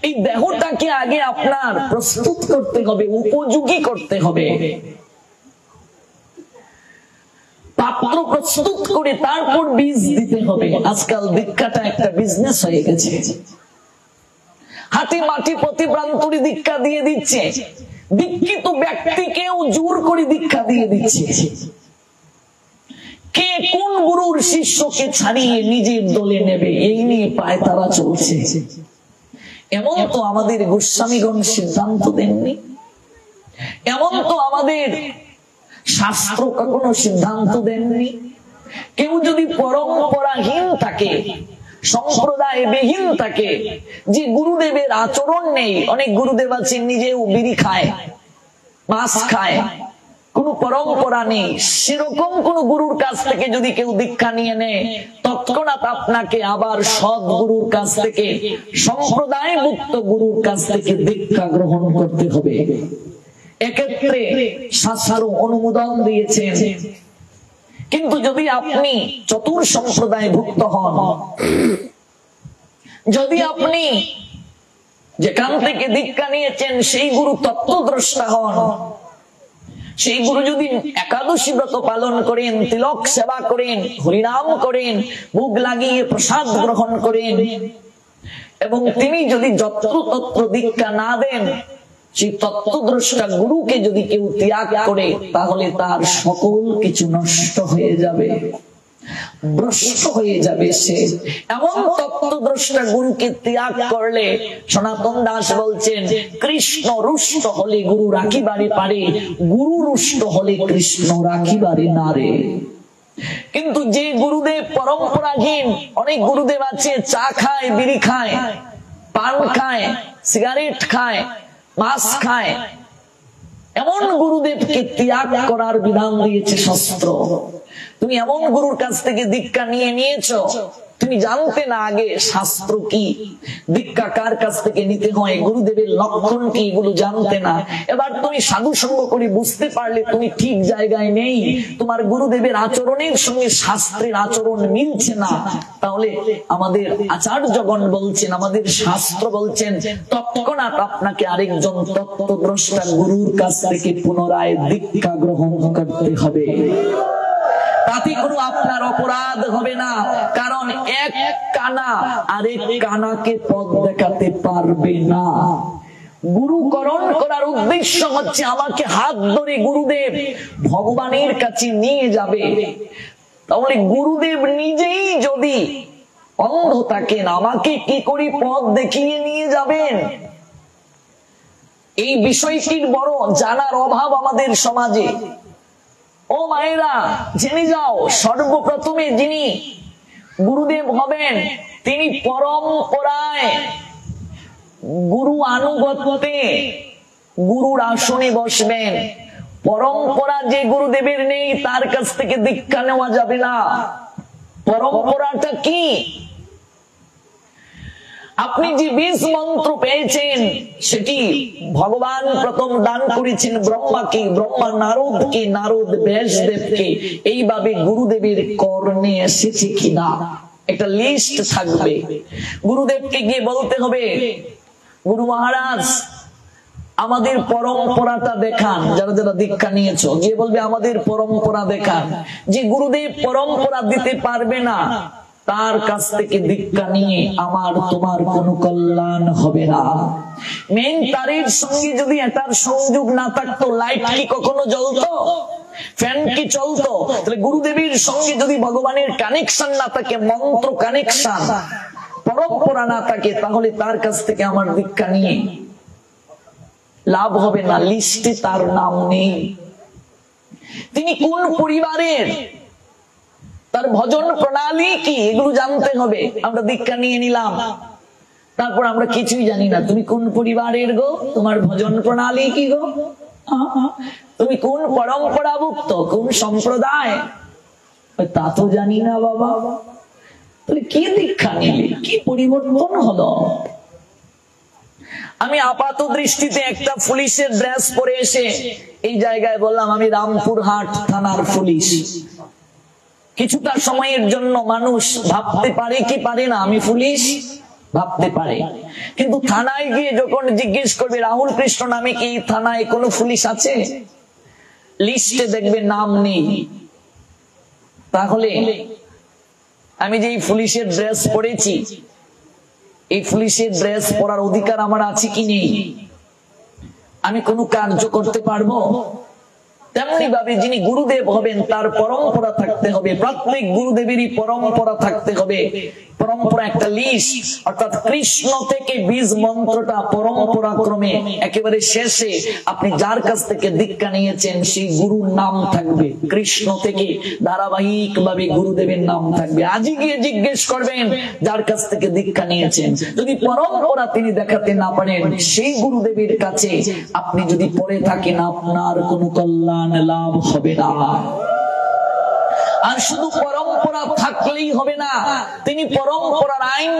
এই দেহটাকে আগে আপনার প্রস্তুত করতে হবে, উপযোগী করতে হবে, পাত্র প্রস্তুত করে তারপর বীজ দিতে হবে। আজকাল দীক্ষাটা একটা বিজনেস হয়ে গেছে। হাতি মাটি প্রতি প্রান্তরে দীক্ষা দিয়ে দিচ্ছে, দীক্ষিত ব্যক্তিকেও জোর করে দীক্ষা দিয়ে দিচ্ছে। কে কোন গুরুর শিষ্যকে ছাড়িয়ে নিজের দলে নেবে, এই নিয়ে পায় তারা চলছে। এমন তো আমাদের গোস্বামীগণ সিদ্ধান্ত দেননি, এমন তো আমাদের শাস্ত্র কখনো সিদ্ধান্ত দেননি। কেউ যদি পরম্পরাহীন থাকে, সম্প্রদায় বিহীন থাকে, যে গুরুদেবের আচরণ নেই, অনেক গুরুদেব আছেন নিজেও বিড়ি খায়, মাছ খায়, কোন পরম্পরা নেই, সেরকম কোন গুরুর কাছ থেকে যদি কেউ দীক্ষা নিয়ে নেয়, তৎক্ষণাৎ আপনাকে আবার সদ্গুরুর কাছ থেকে, সম্প্রদায় মুক্ত গুরুর কাছ থেকে দীক্ষা গ্রহণ করতে হবে। এক্ষেত্রে শাস্ত্র অনুমোদন দিয়েছেন। কিন্তু যদি আপনি চতুর সম্প্রদায় ভুক্ত হন, যদি আপনি যেখান থেকে দীক্ষা নিয়েছেন সেই গুরু তত্ত্বদ্রষ্টা হন, সেই গুরু যদি একাদশী ব্রত পালন করেন, তিলক সেবা করেন, হরিনাম করেন, ভোগ লাগিয়ে প্রসাদ গ্রহণ করেন, এবং তিনি যদি যত্রতত্র দীক্ষা না দেন, সেই তত্ত্বদ্রষ্টা গুরুকে যদি কেউ ত্যাগ করে, তাহলে তার সকল কিছু নষ্ট হয়ে যাবে, ভ্রষ্ট হয়ে যাবে সে। এমন তত্ত্বদ্রষ্টা গুরুকে ত্যাগ করলে, সনাতন দাস বলছেন, কৃষ্ণ রুষ্ট হলে গুরু রাখিবারে পারে, গুরু রুষ্ট হলে কৃষ্ণ রাখিবারে না রে। কিন্তু যে গুরুদেব পরম্পরাহীন, অনেক গুরুদেব আছে চা খায়, বিড়ি খায়, পান খায়, সিগারেট খায়, মাছ খায়, এমন গুরুদেবকে ত্যাগ করার বিধান দিয়েছে শাস্ত্র। তুমি এমন গুরুর কাছ থেকে দীক্ষা নিয়ে নিয়েছো, তুমি জানতে না আগে শাস্ত্র কি, দীক্ষা কার কাছ থেকে নিতে হয়, গুরুদেবের লক্ষণ কি, এগুলো জানতে না। এবার তুমি সাধু সঙ্গ করে বুঝতে পারলে তুমি ঠিক জায়গায় নেই, তোমার গুরুদেবের আচরণের সঙ্গে শাস্ত্রের আচরণ মিলছে না, তাহলে আমাদের আচার্যগণ বলছেন, আমাদের শাস্ত্র বলছেন, তৎক্ষণাৎ আপনাকে আরেকজন তত্ত্বদ্রষ্টা গুরুর কাছ থেকে পুনরায় দীক্ষা গ্রহণ করতে হবে। তাতে কোনো আপনার অপরাধ হবে না, কারণ এক কানা আরেক কানাকে পথ দেখাতে পারবে না। গুরুকরণ করার উদ্দেশ্য হচ্ছে আমাকে হাত ধরে গুরুদেব ভগবানের কাছে নিয়ে যাবে। তাহলে গুরুদেব নিজেই যদি অন্ধ থাকেন, আমাকে কি করে পথ দেখিয়ে নিয়ে যাবেন? এই বিষয়টির বড় জানার অভাব আমাদের সমাজে। ও মায়েরা, জেনে যাও, সর্বপ্রথমে যিনি গুরুদেব হবেন, তিনি পরম্পরায় গুরু আনুগত্যে গুরুর আসনে বসবেন। পরম্পরা যে গুরুদেবের নেই, তার কাছ থেকে দীক্ষা নেওয়া যাবে না। পরম্পরাটা কি? আপনি যে বীজ মন্ত্র পেয়েছেন, সেটি ভগবান প্রথম দান করেছেন ব্রহ্মাকে, ব্রহ্মা নারদকে, নারদ ব্যাসদেবকে। এইভাবে গুরুদেবের কর্ণে এসেছে কিনা একটা লিস্ট থাকবে। গুরুদেবকে গিয়ে বলতে হবে, গুরু মহারাজ আমাদের পরম্পরাটা দেখান। যারা যারা দীক্ষা নিয়েছো, যে বলবে আমাদের পরম্পরা দেখান, যে গুরুদেব পরম্পরা দিতে পারবে না, তার কাছ থেকে দীক্ষা নিয়ে আমার তোমার কোনো কল্যাণ হবে না। মেইন তারের সঙ্গে যদি এটার সংযোগ না থাকতো, লাইট কি কখনো জ্বলতো? ফ্যান কি চলতো? তাহলে গুরুদেবের সঙ্গে যদি ভগবানের কানেকশন না থাকে, মন্ত্র কানেকশন, পরম্পরা না থাকে, তাহলে তার কাছ থেকে আমার দীক্ষা নিয়ে লাভ হবে না। লিস্টে তার নাম নেই। তিনি কোন পরিবারের, তার ভজন প্রণালী কি, এগুলো জানতে হবে। আমরা দীক্ষা নিয়ে নিলাম, তারপর আমরা কিছুই জানি না। তুমি কোন পরিবারের গো? তোমার ভজন প্রণালী কি গো? তুমি কোন পরম্পরাভুক্ত, কোন সম্প্রদায়? তা তো জানি না বাবা। তাহলে কি দীক্ষা নিলে, কি পরিবর্তন হলো? আমি আপাত দৃষ্টিতে একটা পুলিশের ড্রেস পরে এসে এই জায়গায় বললাম আমি রামপুরহাট থানার পুলিশ। কিছুটা সময়ের জন্য মানুষ ভাবতে পারে কি পারে না আমি পুলিশ, ভাবতে পারে। কিন্তু থানায় গিয়ে যখন জিজ্ঞেস করবে রাহুল কৃষ্ণ নামে কি থানায় কোনো পুলিশ আছে, লিস্টে দেখবে নাম নেই। তাহলে আমি যে পুলিশের ড্রেস পরেছি, এই পুলিশের ড্রেস পরার অধিকার আমার আছে কি নেই? আমি কোনো কার্য করতে পারবো? তেমনি ভাবে যিনি গুরুদেব হবেন তার পরম্পরা থাকতে হবে। প্রত্যেক গুরুদেবেরই পরম্পরা থাকতে হবে। পরম্পরা একটা লিস্ট, অর্থাৎ কৃষ্ণ থেকে বীজ মন্ত্রটা পরম্পরা ক্রমে একেবারে শেষে আপনি যার কাছ থেকে দীক্ষা নিয়েছেন সেই গুরুর নাম থাকবে। কৃষ্ণ থেকে ধারাবাহিক ভাবে গুরুদেবের নাম থাকবে। আজই গিয়ে জিজ্ঞেস করবেন যার কাছ থেকে দীক্ষা নিয়েছেন। যদি পরম্পরা তিনি দেখাতে না পারেন, সেই গুরুদেবের কাছে আপনি যদি পড়ে থাকেন, আপনার কোনো কল্যাণ লাভ হবে না। আর শুধু পরম্পরা থাকলেই হবে না, তিনি পরম্পরার আইন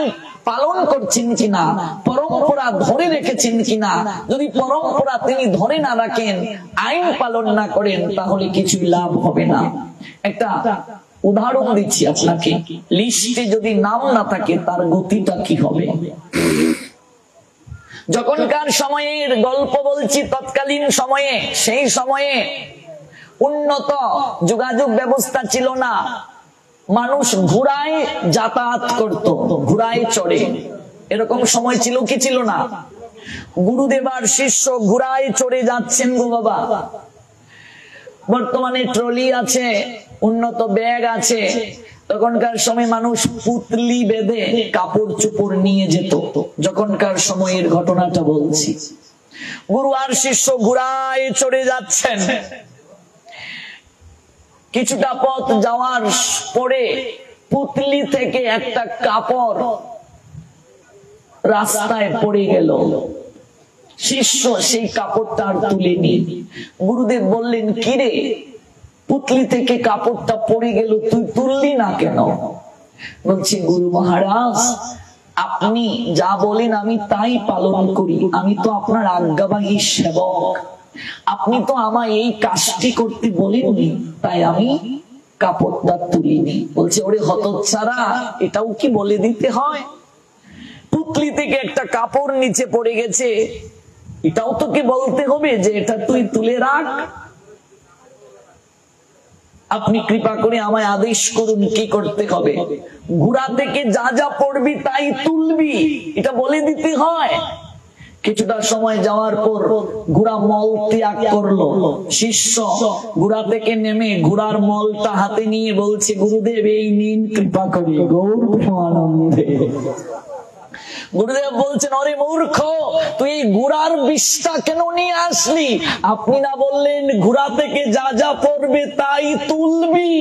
পালন করছেন কিনা, পরম্পরা ধরে রেখেছেন কিনা। যদি পরম্পরা তিনি ধরে না রাখেন, আইন পালন না করেন, তাহলে কিছুই লাভ হবে না। একটা উদাহরণ দিচ্ছি আপনাকে। লিস্টে যদি নাম না থাকে তার গতিটা কি হবে? যখনকার সময়ের গল্প বলছি, তৎকালীন সময়ে, সেই সময়ে উন্নত যোগাযোগ ব্যবস্থা ছিল না। মানুষ ঘোড়ায় যাতায়াত করত, ঘোড়ায় চড়ে। এরকম সময় ছিল কি ছিল না? গুরুদেবার শিষ্য ঘোড়ায় চড়ে যাচ্ছেন গো বাবা। বর্তমানে ট্রলি আছে, উন্নত ব্যাগ আছে। তখনকার সময় মানুষ পুতলি বেঁধে কাপড় চোপড় নিয়ে যেত। যখনকার সময়ের ঘটনাটা বলছি। গুরু আর শিষ্য ঘোড়ায় চড়ে যাচ্ছেন। কিছুটা পথ যাওয়ার পরে পুতলি থেকে একটা কাপড় রাস্তায় পড়ে গেল। শিষ্য সেই কাপড়টা আর তুলেনি। গুরুদেব বললেন, কিরে, পুতলি থেকে কাপড়টা পড়ে গেল, তুই তুললি না কেন? বলছি, গুরু মহারাজ, আপনি যা বলেন আমি তাই পালন করি। আমি তো আপনার আজ্ঞাবাহী সেবক। আপনি তো আমায় এই কাজটি করতে বলেননি, তাই আমি কাপড়টা তুলিনি। বলছে, ওরে হতচ্ছাড়া, এটাও কি বলে দিতে হয়? পুতলি থেকে একটা কাপড় নিচে পড়ে গেছে, এটাও তোকে বলতে হবে যে এটা তুই তুলে রাখ? আপনি কৃপা করে আমায় আদেশ করুন কি করতে হবে। ঘোড়া থেকে যা যা পড়বি তাই তুলবি, এটা বলে দিতে হয়? কিছুটা সময় যাওয়ার পর ঘোড়া মল ত্যাগ করলো। শিষ্য ঘোড়া থেকে নেমে ঘোড়ার মলটা হাতে নিয়ে বলছে, গুরুদেব এই নিন, কৃপা করে গৌর আনন্দে। গুরুদেব বলছেন, অরে মূর্খ, তুই এই ঘোড়ার বিষটা কেন নিয়ে আসলি? আপনি না বললেন ঘোড়া থেকে যা যা পড়বে তাই তুলবি?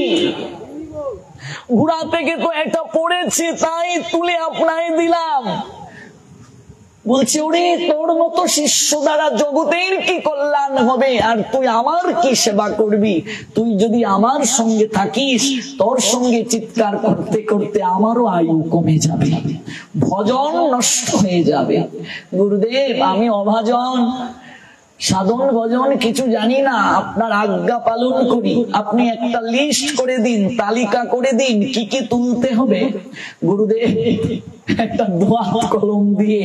ঘোড়া থেকে তো একটা পড়েছে, তাই তুলে আপনায় দিলাম। বলছে, ওরে তোর মতো শিষ্য দ্বারা জগতের কি কল্যাণ হবে, আর তুই আমার কি সেবা করবি? তুই যদি আমার সঙ্গে থাকিস, তোর সঙ্গে চিৎকার করতে করতে আমারও আয়ু কমে যাবে, ভজন নষ্ট হয়ে যাবে। গুরুদেব, আমি অভাজন, সাধন ভজন কিছু জানি না, আপনার আজ্ঞা পালন করি। আপনি একটা লিস্ট করে দিন, তালিকা করে দিন কি কি তুলতে হবে। গুরুদেব একটা দোয়াত কলম দিয়ে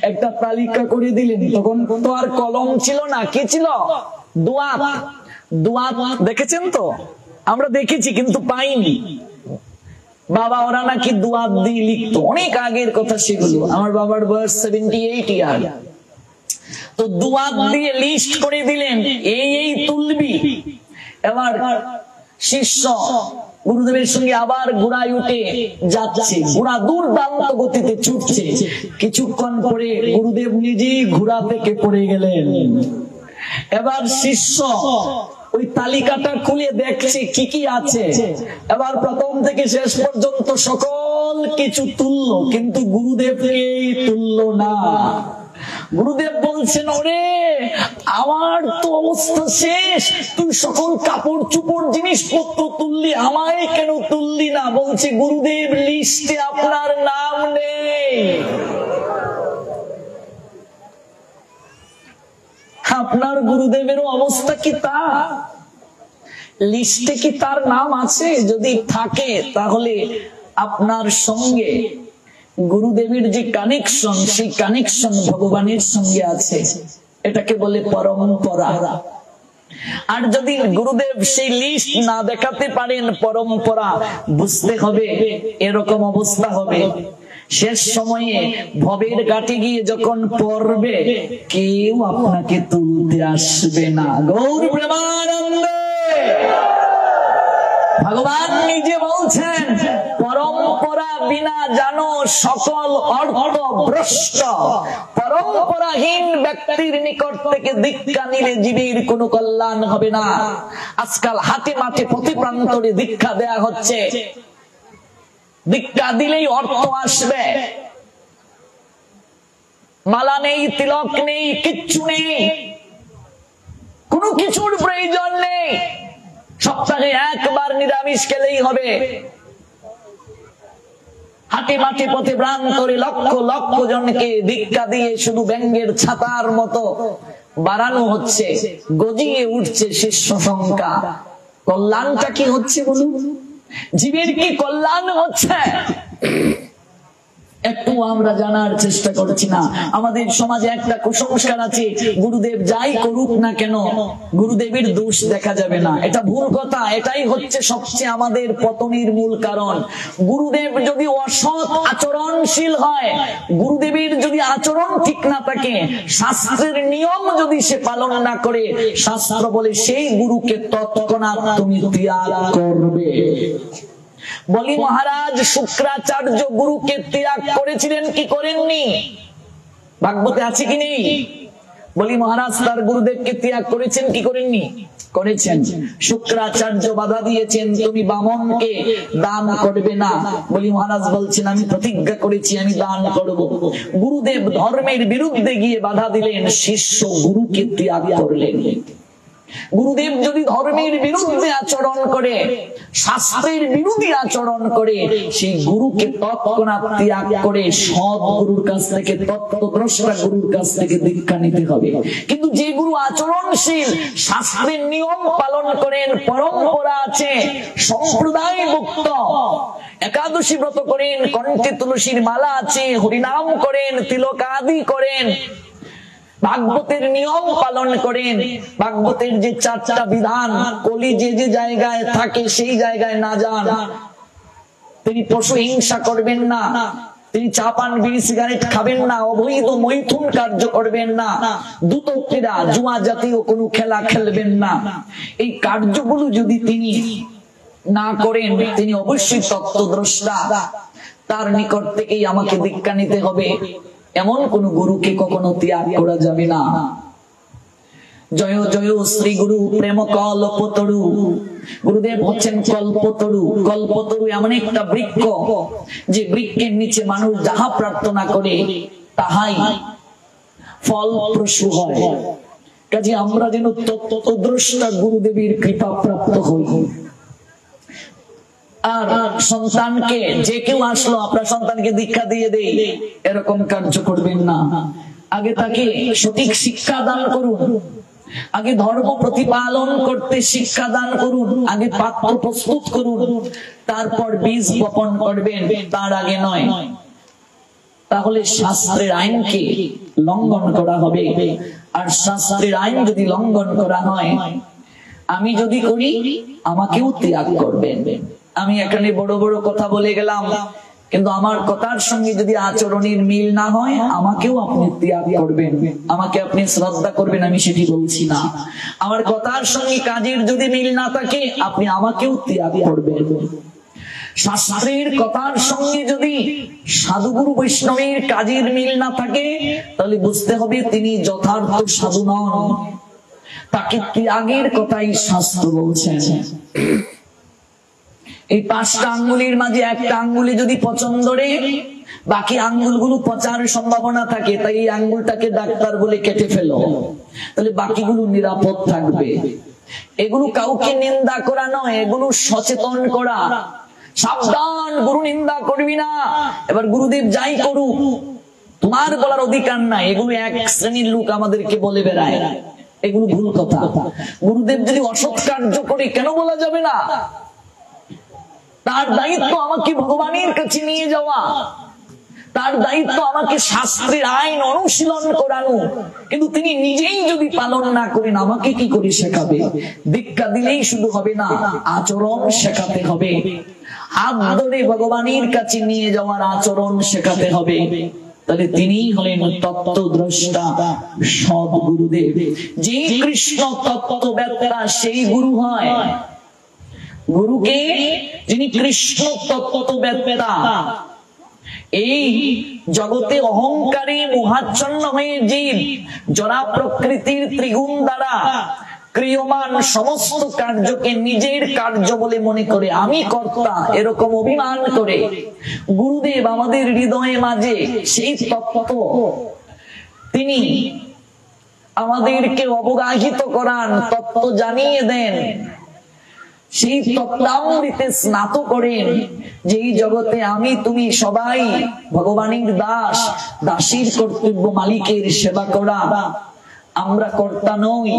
একটা তালিকা করে দিলেন। তখন তো আর কলম ছিল না, কি ছিল? দোয়াত। দোয়াত দেখেছেন তো? আমরা দেখেছি কিন্তু পাইনি। বাবা ওরা নাকি দোয়াত দিয়ে লিখতো, অনেক আগের কথা সেগুলো। আমার বাবার বয়স 78 ইয়ার। তো দোয়াত দিয়ে লিস্ট করে দিলেন, এই তুলবি। এবার শিষ্য গুরুদেবের সঙ্গে আবার ঘোড়ায় উঠে যাচ্ছে, ঘোড়া দুর্দান্ত গতিতে ছুটছে। কিছুক্ষণ পরে গুরুদেব নিজেই ঘোড়া থেকে পড়ে গেলেন। এবার শিষ্য ওই তালিকাটা খুলে দেখছে কি কি আছে। এবার প্রথম থেকে শেষ পর্যন্ত সকল কিছু তুললো, কিন্তু গুরুদেবকেই তুললো না। গুরুদেব বলছেন, ওরে আমার তো অবস্থা শেষ, তুই সকল কাপড় চুপড় জিনিসপত্র তুললি, আমায় কেন তুললি না? বলছে, গুরুদেব লিস্টে আপনার নাম নেই। আপনার গুরুদেবেরও অবস্থা কি তা? লিস্টে কি তার নাম আছে? যদি থাকে তাহলে আপনার সঙ্গে গুরুদেবের যে কানেকশন, সেই কানেকশন ভগবানের সঙ্গে আছে। এটাকে বলে পরম্পরা। আর যদি গুরুদেব সেই লিস্ট না দেখাতে পারেন, পরম্পরা বুঝতে হবে এরকম অবস্থা হবে। শেষ সময়ে ভবের ঘাটে গিয়ে যখন পড়বে, কেউ আপনাকে তুলতে আসবে না। গৌর প্রেমানন্দে ভগবান নিজে বলছেন, পরম্পরা বিনা জানো সকল অর্থ ভ্রষ্ট। পরম্পরাহীন ব্যক্তির নিকট থেকে দীক্ষা নিলে জীবের কোনো কল্যাণ হবে না। আজকাল হাতে মাঠে প্রতি প্রান্তরে দীক্ষা দেয়া হচ্ছে। দীক্ষা দিলেই অর্থ আসবে। মালা নেই, তিলক নেই, কিচ্ছু নেই, কোনো কিছুর প্রয়োজন নেই। সপ্তাহে একবার নিরামিষ খেলেই হবে। হাটে মাঠে পথে প্রান্তরে লক্ষ লক্ষ জনকে দীক্ষা দিয়ে শুধু ব্যাঙের ছাতার মতো বাড়ানো হচ্ছে, গজিয়ে উঠছে শিষ্য সংখ্যা। কল্যাণটা কি হচ্ছে বলুন? জীবের কি কল্যাণ হচ্ছে? একটু আমরা জানার চেষ্টা করছি না। আমাদের সমাজে একটা কুসংস্কার আছে, গুরুদেব যাই করুক না কেন গুরুদেবের দোষ দেখা যাবে না। এটা ভুল কথা। এটাই হচ্ছে সবচেয়ে আমাদের পতনের মূল কারণ। গুরুদেব যদি অসৎ আচরণশীল হয়, গুরুদেবের যদি আচরণ ঠিক না থাকে, শাস্ত্রের নিয়ম যদি সে পালন না করে, শাস্ত্র বলে সেই গুরুকে তৎক্ষণাৎ তুমি ত্যাগ করবে। বলি মহারাজ শুক্রাচার্য গুরুকে ত্যাগ করেছিলেন কি করেননি? ভাগবতে আছে কি নেই? বলি মহারাজ তার গুরুদেবকে ত্যাগ করেছেন কি করেননি? করেছেন। শুক্রাচার্য বাধা দিয়েছেন, তুমি বামনকে দান করবে না। বলি মহারাজ বলছেন, আমি প্রতিজ্ঞা করেছি আমি দান করব। গুরুদেব ধর্মের বিরুদ্ধে গিয়ে বাধা দিলেন, শিষ্য গুরুকে ত্যাগ করলেন। গুরুদেব যদি ধর্মের বিরুদ্ধে আচরণ করে, শাস্ত্রের বিরোধী আচরণ করে, সেই গুরুকে তৎক্ষণাৎ ত্যাগ করে সৎ গুরুর কাছ থেকে, তত্ত্বদ্রষ্টা গুরুর কাছ থেকে দীক্ষা নিতে হবে। কিন্তু যে গুরু আচরণশীল, শাস্ত্রের নিয়ম পালন করেন, পরম্পরা আছে, সম্প্রদায় মুক্ত, একাদশী ব্রত করেন, কণ্ঠে তুলসীর মালা আছে, হরিনাম করেন, তিলক আদি করেন, ভাগবতের নিয়ম পালন করেন, ভাগবতের যে 4টা বিধান, কলি যে যে জায়গায় থাকে সেই জায়গায় না যান, তিনি পশু হিংসা করবেন না, তিনি চা পান বিড়ি সিগারেট খাবেন না, অবৈধ মৈথুন কার্য করবেন না, দ্রুত ক্রীড়া জুয়া জাতীয় কোনো খেলা খেলবেন না। এই কার্যগুলো যদি তিনি না করেন, তিনি অবশ্যই তত্ত্বদ্রষ্টা। তার নিকট থেকেই আমাকে দীক্ষা নিতে হবে, এমন কোন গুরুকে কখনো ত্যাগ করা যাবে না। জয় জয় শ্রী গুরু প্রেম কল্পতরু। গুরুদেব হচ্ছেন কল্পতরু। কল্পতরু এমন একটা বৃক্ষ, যে বৃক্ষের নিচে মানুষ যাহা প্রার্থনা করে তাহাই ফলপ্রসূ হয়। কাজে আমরা যেন তত্ত্বদ্রষ্টা গুরুদেবের কৃপা প্রাপ্ত হই। আর সন্তানকে, যে কেউ আসলো আপনার সন্তানকে দীক্ষা দিয়ে দেই, এরকম কার্য করবেন না। আগে তাকে সঠিক শিক্ষা দান করুন, আগে ধর্ম প্রতিপালন করতে শিক্ষা দান করুন, আগে পাত্র প্রস্তুত করুন, তারপর বীজ বপন করবেন, তার আগে নয়। তাহলে শাস্ত্রের আইনকে লঙ্ঘন করা হবে। আর শাস্ত্রের আইন যদি লঙ্ঘন করা হয়, আমি যদি করি আমাকেও ত্যাগ করবেন। আমি এখানে বড় বড় কথা বলে গেলাম, কিন্তু আমার কথার সঙ্গে যদি আচরণের মিল না হয়, আমাকেও আপনি ত্যাগ করবেন, আমাকে আপনি শ্রদ্ধা করবেন, আমি সেটি বলছি না। আমার কথার সঙ্গে কাজের যদি মিল না থাকে, আপনি আমাকেও ত্যাগ করবেন। শাস্ত্রের কথার সঙ্গে যদি সাধুগুরু বৈষ্ণবের কাজের মিল না থাকে, তাহলে বুঝতে হবে তিনি যথার্থ সাধু নন, তাকে ত্যাগের কথাই শাস্ত্র বলছেন। এই 5টা আঙ্গুলের মাঝে একটা আঙ্গুলে যদি পছন্দ রে, বাকি আঙ্গুলগুলো পচার সম্ভাবনা থাকে, তাই এই আঙ্গুলটাকে ডাক্তার বলে কেটে ফেলো, তাহলে বাকিগুলো নিরাপদ থাকবে। এগুলো কাউকে নিন্দা করা নয়, এগুলো সচেতন করা। সাবধান, গুরু নিন্দা করবি না। এবার গুরুদেব যাই করুক, তোমার বলার অধিকার নাই, এগুলো এক শ্রেণীর লোক আমাদেরকে বলে বেড়ায়, এগুলো ভুল কথা। গুরুদেব যদি অসৎ কার্য করে, কেন বলা যাবে না? তার দায়িত্ব আমাকে ভগবানের কাছে নিয়ে যাওয়া, তার দায়িত্ব আমাকে শাস্ত্রের আইন অনুশীলন করানো। কিন্তু তিনি নিজেই যদি পালন না করেন, আমাকে কি করে শেখাবে? দীক্ষা দিলেই শুধু হবে না, আচরণ শেখাতে হবে। হাত ধরে ভগবানের কাছে নিয়ে যাওয়ার আচরণ শেখাতে হবে। তাহলে তিনি হলেন তত্ত্বদ্রষ্টা, সৎ গুরুদেব। যে কৃষ্ণ তত্ত্ববেত্তা সেই গুরু হয়। গুরুকে যিনি কৃষ্ণ তত্ত্ববেত্তা, এই জগতে অহংকারী মোহাচ্ছন্ন হয়ে জীব জড়া প্রকৃতির ত্রিগুণ দ্বারা ক্রিয়মান সমস্ত কার্যকে নিজের কার্য বলে মনে করে, আমি কর্তা এরকম অভিমান করে, গুরুদেব আমাদের হৃদয়ে মাঝে সেই তত্ত্ব তিনি আমাদেরকে অবগাহিত করান, তত্ত্ব জানিয়ে দেন, সেই তত্ত্বামৃতে স্নাত করেন। যেই জগতে আমি তুমি সবাই ভগবানের দাস, দাসীর কর্তব্য মালিকের সেবা করা। আমরা কর্তা নই,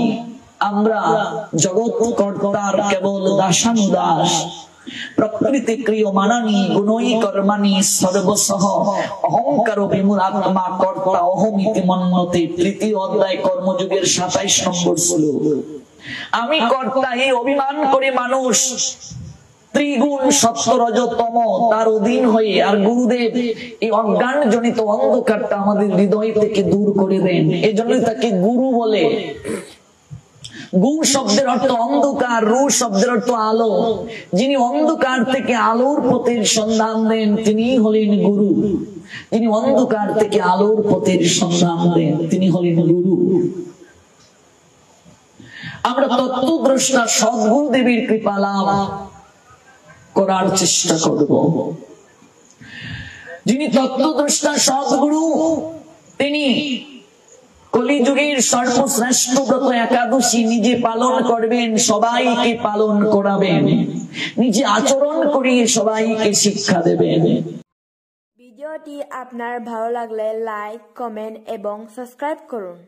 আমরা জগৎ কর্তার কেবল দাসানুদাস। প্রকৃতি ক্রিয়মানানি গুণই কর্মাণি সর্বসহ অহংকার বিমূঢ়াত্মা কর্তা অহমিতি মন্যতে। 3য় অধ্যায় কর্মযোগের 27 নম্বর শ্লোক। আমি কর্তা এই অভিমান করে মানুষ ত্রিগুণ সত্য রজ তম তার অধীন হয়ে, আর গুরুদেব এই অজ্ঞান জনিত অন্ধকারটা আমাদের হৃদয় থেকে দূর করে দেন। এজন্য তাকে গুরু বলে। গু শব্দের অর্থ অন্ধকার, রু শব্দের অর্থ আলো। যিনি অন্ধকার থেকে আলোর পথের সন্ধান দেন, তিনি হলেন গুরু। যিনি অন্ধকার থেকে আলোর পথের সন্ধান দেন, তিনি হলেন গুরু। আমরা তত্ত্বদ্রষ্টা সদ্গুরুদেবের কৃপা লাভ করার চেষ্টা করব। যিনি তত্ত্বদ্রষ্টা সদ্গুরু, তিনি কলিযুগের সর্বশ্রেষ্ঠ ব্রত একাদশী নিজে পালন করবেন, সবাইকে পালন করাবেন, নিজে আচরণ করিয়ে সবাইকে শিক্ষা দেবেন।
ভিডিওটি আপনার ভালো লাগলে লাইক, কমেন্ট এবং সাবস্ক্রাইব করুন।